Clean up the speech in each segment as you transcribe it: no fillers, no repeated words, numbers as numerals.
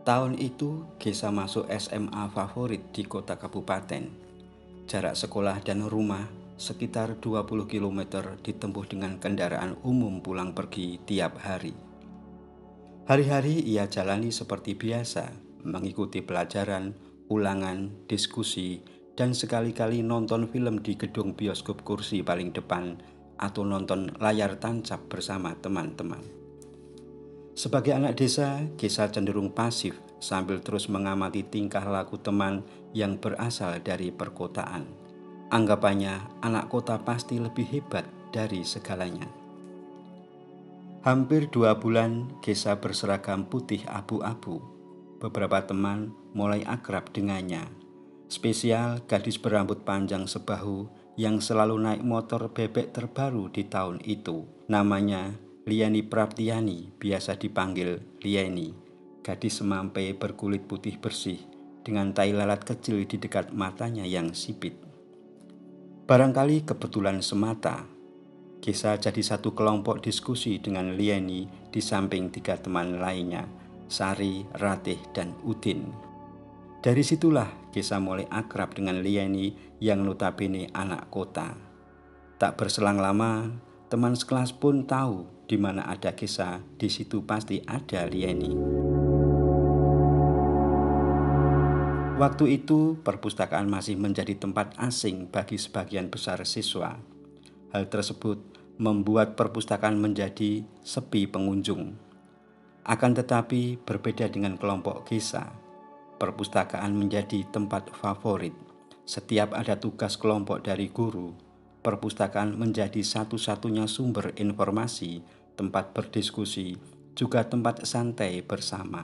Tahun itu, Gesa masuk SMA favorit di kota kabupaten. Jarak sekolah dan rumah sekitar 20 km ditempuh dengan kendaraan umum pulang pergi tiap hari. Hari-hari ia jalani seperti biasa, mengikuti pelajaran, ulangan, diskusi, dan sekali-kali nonton film di gedung bioskop kursi paling depan atau nonton layar tancap bersama teman-teman. Sebagai anak desa, Gesa cenderung pasif sambil terus mengamati tingkah laku teman yang berasal dari perkotaan. Anggapannya anak kota pasti lebih hebat dari segalanya. Hampir 2 bulan Gesa berseragam putih abu-abu. Beberapa teman mulai akrab dengannya. Spesial gadis berambut panjang sebahu yang selalu naik motor bebek terbaru di tahun itu. Namanya Liani Praptiani, biasa dipanggil Lieni. Gadis semampai berkulit putih bersih dengan tai lalat kecil di dekat matanya yang sipit. Barangkali kebetulan semata, Gesa jadi satu kelompok diskusi dengan Lieni di samping 3 teman lainnya, Sari, Ratih, dan Udin. Dari situlah Gesa mulai akrab dengan Lieni yang notabene anak kota. Tak berselang lama, teman sekelas pun tahu di mana ada Gesa, di situ pasti ada Lieni. Waktu itu, perpustakaan masih menjadi tempat asing bagi sebagian besar siswa. Hal tersebut membuat perpustakaan menjadi sepi pengunjung. Akan tetapi, berbeda dengan kelompok Gesa, perpustakaan menjadi tempat favorit. Setiap ada tugas kelompok dari guru, perpustakaan menjadi satu-satunya sumber informasi, tempat berdiskusi, juga tempat santai bersama.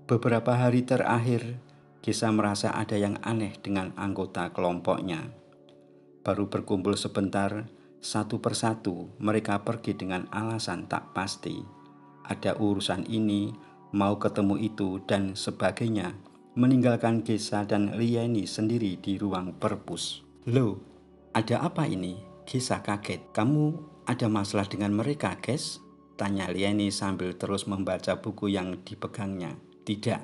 Beberapa hari terakhir, Gesa merasa ada yang aneh dengan anggota kelompoknya. Baru berkumpul sebentar, satu persatu mereka pergi dengan alasan tak pasti. Ada urusan ini, mau ketemu itu, dan sebagainya, meninggalkan Gesa dan Lieni sendiri di ruang perpus. Loh, ada apa ini? Gesa kaget. Kamu ada masalah dengan mereka, Ges? Tanya Lieni sambil terus membaca buku yang dipegangnya. Tidak,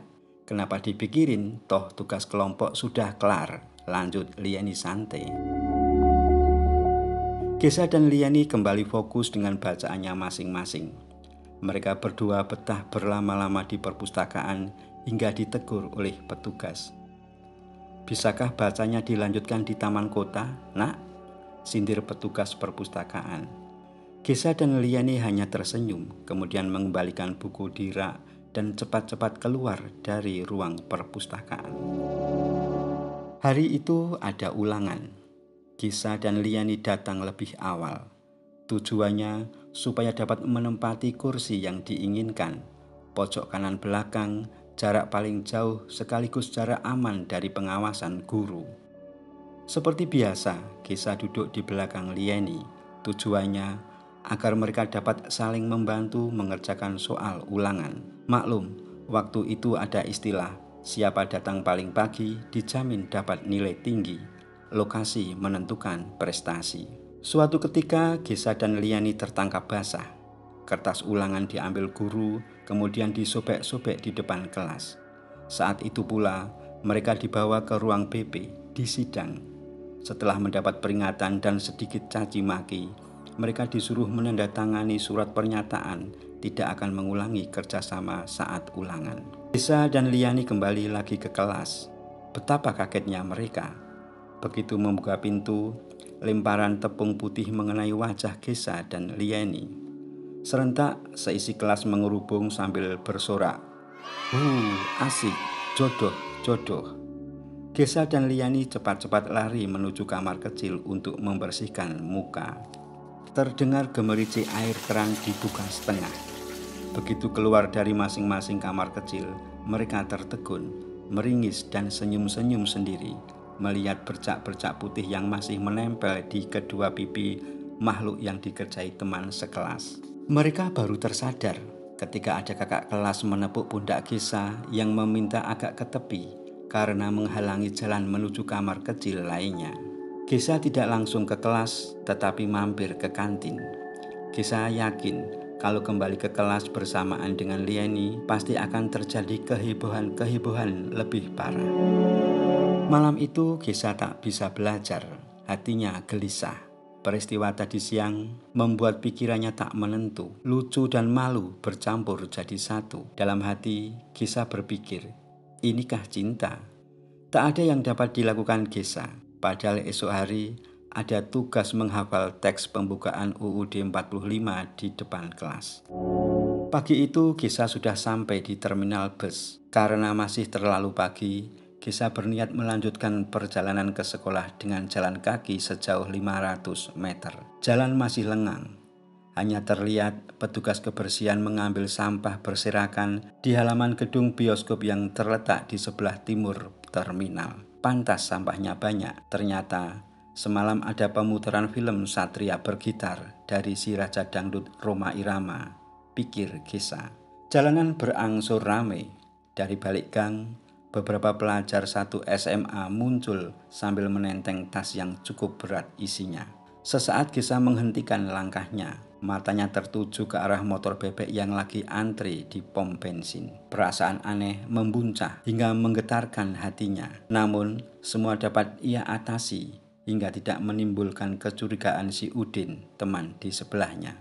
kenapa dipikirin? Toh tugas kelompok sudah kelar, lanjut Lieni santai. Gesa dan Lieni kembali fokus dengan bacaannya masing-masing. Mereka berdua betah berlama-lama di perpustakaan hingga ditegur oleh petugas. Bisakah bacanya dilanjutkan di taman kota, Nak? Sindir petugas perpustakaan. Gesa dan Lieni hanya tersenyum, kemudian mengembalikan buku di rak dan cepat-cepat keluar dari ruang perpustakaan. Hari itu ada ulangan. Gesa dan Lieni datang lebih awal. Tujuannya supaya dapat menempati kursi yang diinginkan, pojok kanan belakang, jarak paling jauh sekaligus jarak aman dari pengawasan guru. Seperti biasa, Gesa duduk di belakang Lieni. Tujuannya agar mereka dapat saling membantu mengerjakan soal ulangan. Maklum, waktu itu ada istilah, siapa datang paling pagi dijamin dapat nilai tinggi. Lokasi menentukan prestasi. Suatu ketika, Gesa dan Lieni tertangkap basah. Kertas ulangan diambil guru, kemudian disobek-sobek di depan kelas. Saat itu pula, mereka dibawa ke ruang BP, disidang. Setelah mendapat peringatan dan sedikit caci maki, mereka disuruh menandatangani surat pernyataan tidak akan mengulangi kerjasama saat ulangan. Gesa dan Lieni kembali lagi ke kelas. Betapa kagetnya mereka. Begitu membuka pintu, lemparan tepung putih mengenai wajah Gesa dan Lieni. Serentak seisi kelas mengerubung sambil bersorak, asik, jodoh, jodoh. Gesa dan Lieni cepat-cepat lari menuju kamar kecil untuk membersihkan muka. Terdengar gemericik air keran dibuka setengah. Begitu keluar dari masing-masing kamar kecil, mereka tertegun, meringis dan senyum-senyum sendiri melihat bercak-bercak putih yang masih menempel di kedua pipi makhluk yang dikerjai teman sekelas. Mereka baru tersadar ketika ada kakak kelas menepuk pundak Gesa yang meminta agak ke tepi karena menghalangi jalan menuju kamar kecil lainnya. Gesa tidak langsung ke kelas tetapi mampir ke kantin. Gesa yakin Kalau kembali ke kelas bersamaan dengan Lieni, pasti akan terjadi kehebohan-kehebohan lebih parah. Malam itu Gesa tak bisa belajar, hatinya gelisah. Peristiwa tadi siang membuat pikirannya tak menentu. Lucu dan malu bercampur jadi satu. Dalam hati, Gesa berpikir, inikah cinta? Tak ada yang dapat dilakukan Gesa. Padahal esok hari ada tugas menghafal teks pembukaan UUD 45 di depan kelas. Pagi itu Gesa sudah sampai di terminal bus. Karena masih terlalu pagi, Gesa berniat melanjutkan perjalanan ke sekolah dengan jalan kaki sejauh 500 meter. Jalan masih lengang. Hanya terlihat petugas kebersihan mengambil sampah berserakan di halaman gedung bioskop yang terletak di sebelah timur terminal. Pantas sampahnya banyak. Ternyata semalam ada pemutaran film Satria Bergitar dari si Raja Dangdut Rhoma Irama, pikir Gesa. Jalanan berangsur ramai. Dari balik gang, beberapa pelajar satu SMA muncul sambil menenteng tas yang cukup berat isinya. Sesaat Gesa menghentikan langkahnya. Matanya tertuju ke arah motor bebek yang lagi antri di pom bensin. Perasaan aneh membuncah hingga menggetarkan hatinya. Namun, semua dapat ia atasi hingga tidak menimbulkan kecurigaan si Udin, teman di sebelahnya.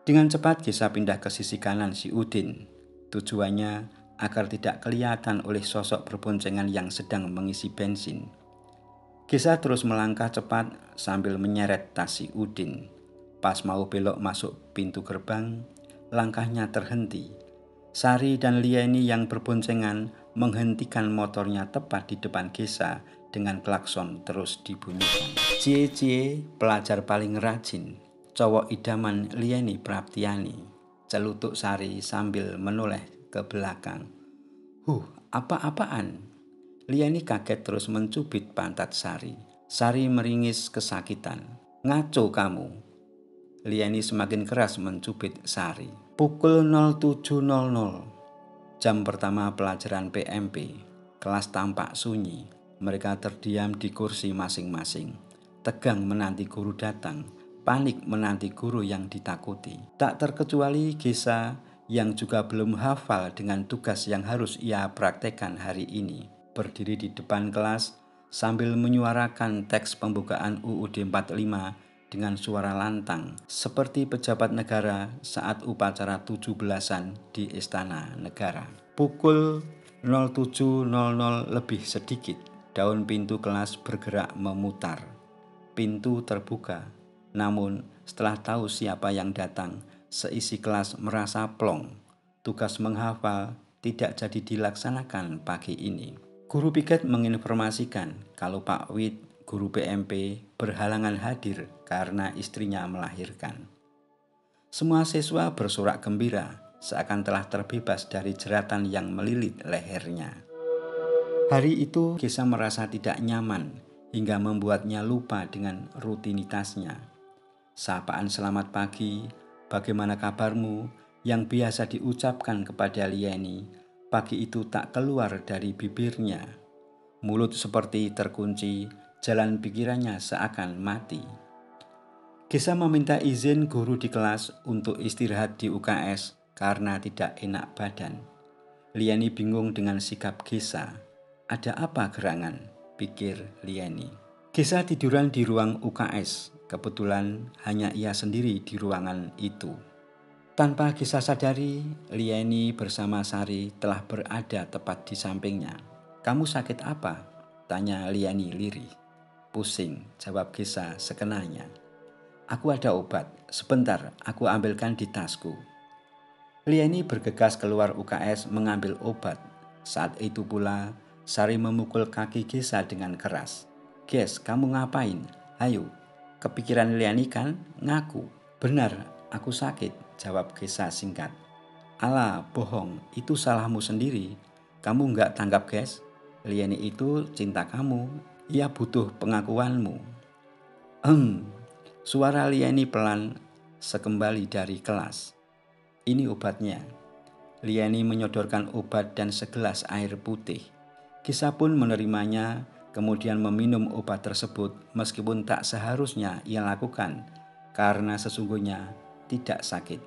Dengan cepat Gesa pindah ke sisi kanan si Udin. Tujuannya agar tidak kelihatan oleh sosok berboncengan yang sedang mengisi bensin. Gesa terus melangkah cepat sambil menyeret tas si Udin. Pas mau belok masuk pintu gerbang, langkahnya terhenti. Sari dan Lieni yang berboncengan menghentikan motornya tepat di depan Gesa dengan klakson terus dibunyikan. Cie-cie, pelajar paling rajin, cowok idaman Lieni Praptiani, celutuk Sari sambil menoleh ke belakang. Apa-apaan? Lieni kaget terus mencubit pantat Sari. Sari meringis kesakitan. Ngaco kamu. Lieni semakin keras mencubit Sari. Pukul 07.00, jam pertama pelajaran PMP. Kelas tampak sunyi. Mereka terdiam di kursi masing-masing. Tegang menanti guru datang. Panik menanti guru yang ditakuti. Tak terkecuali Gesa yang juga belum hafal dengan tugas yang harus ia praktekkan hari ini. Berdiri di depan kelas sambil menyuarakan teks pembukaan UUD 45 dengan suara lantang seperti pejabat negara saat upacara 17-an di Istana Negara. Pukul 07.00 lebih sedikit, daun pintu kelas bergerak memutar. Pintu terbuka, namun setelah tahu siapa yang datang, seisi kelas merasa plong. Tugas menghafal tidak jadi dilaksanakan pagi ini. Guru piket menginformasikan kalau Pak Wid, guru PMP, berhalangan hadir karena istrinya melahirkan. Semua siswa bersorak gembira, seakan telah terbebas dari jeratan yang melilit lehernya. Hari itu Gesa merasa tidak nyaman hingga membuatnya lupa dengan rutinitasnya. Sapaan selamat pagi, bagaimana kabarmu, yang biasa diucapkan kepada Lieni, pagi itu tak keluar dari bibirnya. Mulut seperti terkunci, jalan pikirannya seakan mati. Gesa meminta izin guru di kelas untuk istirahat di UKS karena tidak enak badan. Lieni bingung dengan sikap Gesa. Ada apa gerangan? Pikir Lieni. Gesa tiduran di ruang UKS. Kebetulan hanya ia sendiri di ruangan itu. Tanpa Gesa sadari, Lieni bersama Sari telah berada tepat di sampingnya. Kamu sakit apa? Tanya Lieni lirih. Pusing, jawab Gesa sekenanya. Aku ada obat, sebentar aku ambilkan di tasku. Lieni bergegas keluar UKS mengambil obat. Saat itu pula, Sari memukul kaki Gesa dengan keras. Ges, kamu ngapain? Ayo, kepikiran Lieni kan? Ngaku. Benar, aku sakit, jawab Gesa singkat. Alah, bohong, itu salahmu sendiri. Kamu nggak tanggap, Ges? Lieni itu cinta kamu, ia butuh pengakuanmu. Suara Lieni pelan sekembali dari kelas. Ini obatnya. Lieni menyodorkan obat dan segelas air putih. Gesa pun menerimanya, kemudian meminum obat tersebut meskipun tak seharusnya ia lakukan, karena sesungguhnya tidak sakit.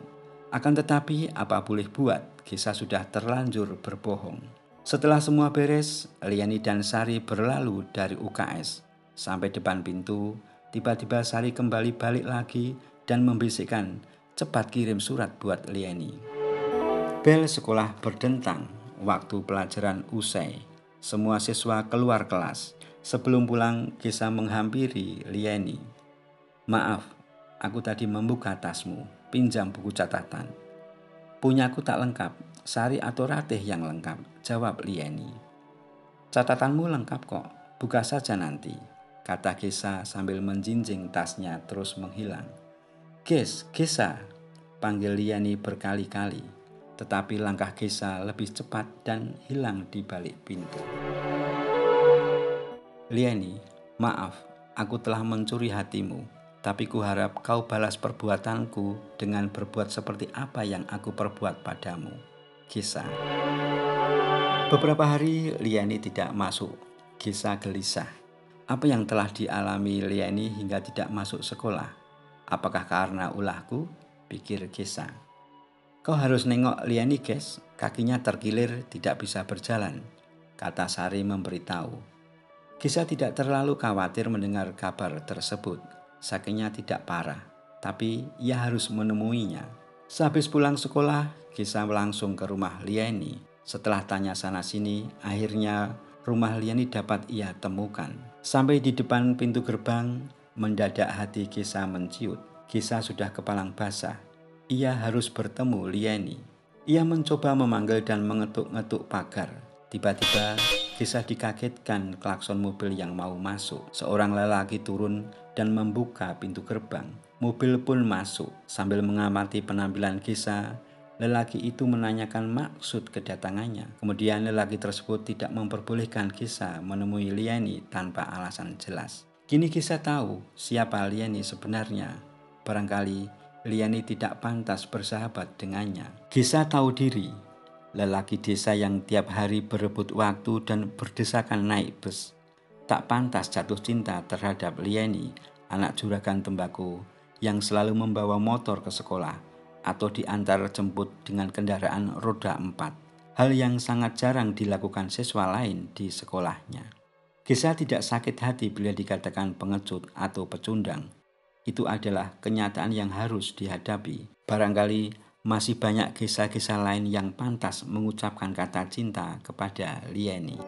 Akan tetapi apa boleh buat, Gesa sudah terlanjur berbohong. Setelah semua beres, Liani dan Sari berlalu dari UKS. Sampai depan pintu, tiba-tiba Sari kembali balik lagi dan membisikkan, "Cepat kirim surat buat Liani." Bel sekolah berdentang, waktu pelajaran usai. Semua siswa keluar kelas. Sebelum pulang, Gesa menghampiri Liani. "Maaf, aku tadi membuka tasmu, pinjam buku catatan." "Punyaku tak lengkap, Sari atau Ratih yang lengkap," jawab Liani. "Catatanmu lengkap kok, buka saja nanti," kata Gesa sambil menjinjing tasnya terus menghilang. Gesa," panggil Liani berkali-kali, tetapi langkah Gesa lebih cepat dan hilang di balik pintu. "Liani, maaf, aku telah mencuri hatimu. Tapi kuharap kau balas perbuatanku dengan berbuat seperti apa yang aku perbuat padamu." Gesa. Beberapa hari Liani tidak masuk. Gesa gelisah. Apa yang telah dialami Liani hingga tidak masuk sekolah? Apakah karena ulahku? Pikir Gesa. "Kau harus nengok Liani, Ges. Kakinya terkilir, tidak bisa berjalan," kata Sari memberitahu. Gesa tidak terlalu khawatir mendengar kabar tersebut. Sakitnya tidak parah, tapi ia harus menemuinya. Sehabis pulang sekolah, Gesa langsung ke rumah Liani. Setelah tanya sana-sini, akhirnya rumah Liani dapat ia temukan. Sampai di depan pintu gerbang, mendadak hati Gesa menciut. Gesa sudah kepalang basah. Ia harus bertemu Liani. Ia mencoba memanggil dan mengetuk-ngetuk pagar. Tiba-tiba Gesa dikagetkan klakson mobil yang mau masuk. Seorang lelaki turun dan membuka pintu gerbang. Mobil pun masuk. Sambil mengamati penampilan Gesa, lelaki itu menanyakan maksud kedatangannya. Kemudian lelaki tersebut tidak memperbolehkan Gesa menemui Liani tanpa alasan jelas. Kini Gesa tahu siapa Liani sebenarnya. Barangkali Liani tidak pantas bersahabat dengannya. Gesa tahu diri. Lelaki desa yang tiap hari berebut waktu dan berdesakan naik bus. Tak pantas jatuh cinta terhadap Liani, anak juragan tembakau yang selalu membawa motor ke sekolah atau diantar jemput dengan kendaraan roda 4. Hal yang sangat jarang dilakukan siswa lain di sekolahnya. Gesa tidak sakit hati bila dikatakan pengecut atau pecundang. Itu adalah kenyataan yang harus dihadapi. Barangkali masih banyak Gesa-Gesa lain yang pantas mengucapkan kata cinta kepada Liani.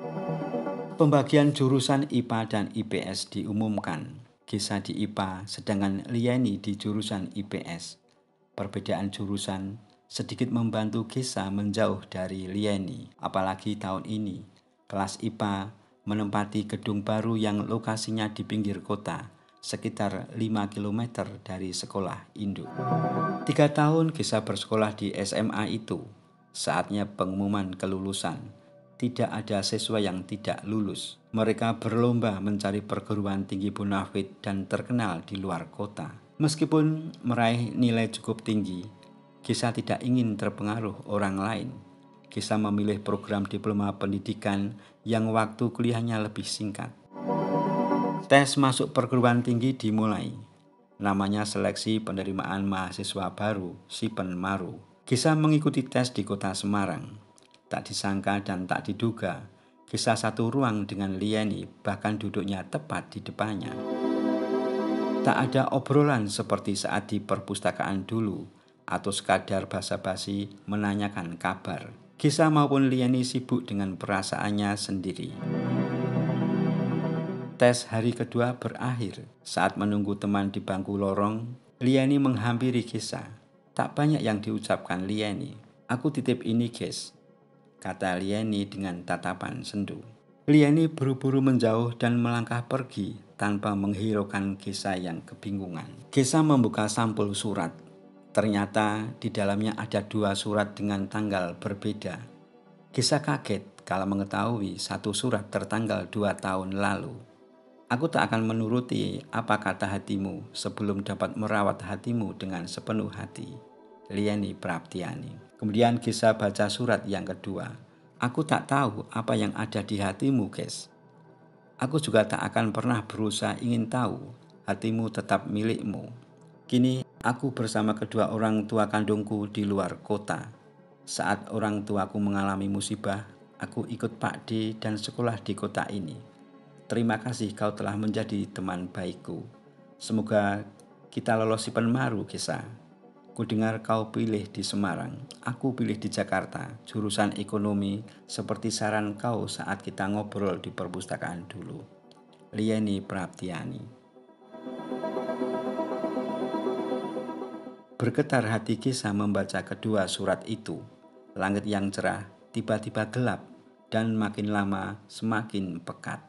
Pembagian jurusan IPA dan IPS diumumkan. Gesa di IPA, sedangkan Liani di jurusan IPS. Perbedaan jurusan sedikit membantu Gesa menjauh dari Liani. Apalagi tahun ini, kelas IPA menempati gedung baru yang lokasinya di pinggir kota, sekitar 5 km dari sekolah induk. 3 tahun Gesa bersekolah di SMA itu. Saatnya pengumuman kelulusan. Tidak ada siswa yang tidak lulus. Mereka berlomba mencari perguruan tinggi bonafit dan terkenal di luar kota. Meskipun meraih nilai cukup tinggi, Gesa tidak ingin terpengaruh orang lain. Gesa memilih program diploma pendidikan yang waktu kuliahnya lebih singkat. Tes masuk perguruan tinggi dimulai. Namanya seleksi penerimaan mahasiswa baru, Sipen Maru. Gesa mengikuti tes di kota Semarang. Tak disangka dan tak diduga, Gesa satu ruang dengan Liani, bahkan duduknya tepat di depannya. Tak ada obrolan seperti saat di perpustakaan dulu, atau sekadar basa-basi menanyakan kabar. Gesa maupun Liani sibuk dengan perasaannya sendiri. Tes hari kedua berakhir. Saat menunggu teman di bangku lorong, Liani menghampiri Gesa. Tak banyak yang diucapkan Liani. "Aku titip ini, Ges," kata Liani dengan tatapan sendu. Liani buru-buru menjauh dan melangkah pergi tanpa menghiraukan Gesa yang kebingungan. Gesa membuka sampul surat. Ternyata di dalamnya ada 2 surat dengan tanggal berbeda. Gesa kaget kalau mengetahui satu surat tertanggal 2 tahun lalu. "Aku tak akan menuruti apa kata hatimu sebelum dapat merawat hatimu dengan sepenuh hati." Liani Praptiani. Kemudian Gesa baca surat yang kedua. "Aku tak tahu apa yang ada di hatimu, Ges. Aku juga tak akan pernah berusaha ingin tahu. Hatimu tetap milikmu. Kini Aku bersama kedua orang tua kandungku di luar kota. Saat orang tuaku mengalami musibah, aku ikut Pak D dan sekolah di kota ini. Terima kasih kau telah menjadi teman baikku. Semoga kita lolos si Penmaru, Gesa. Kudengar kau pilih di Semarang, aku pilih di Jakarta, jurusan ekonomi seperti saran kau saat kita ngobrol di perpustakaan dulu. Lieni Praptiani. Bergetar hati Gesa membaca kedua surat itu. Langit yang cerah tiba-tiba gelap dan makin lama semakin pekat.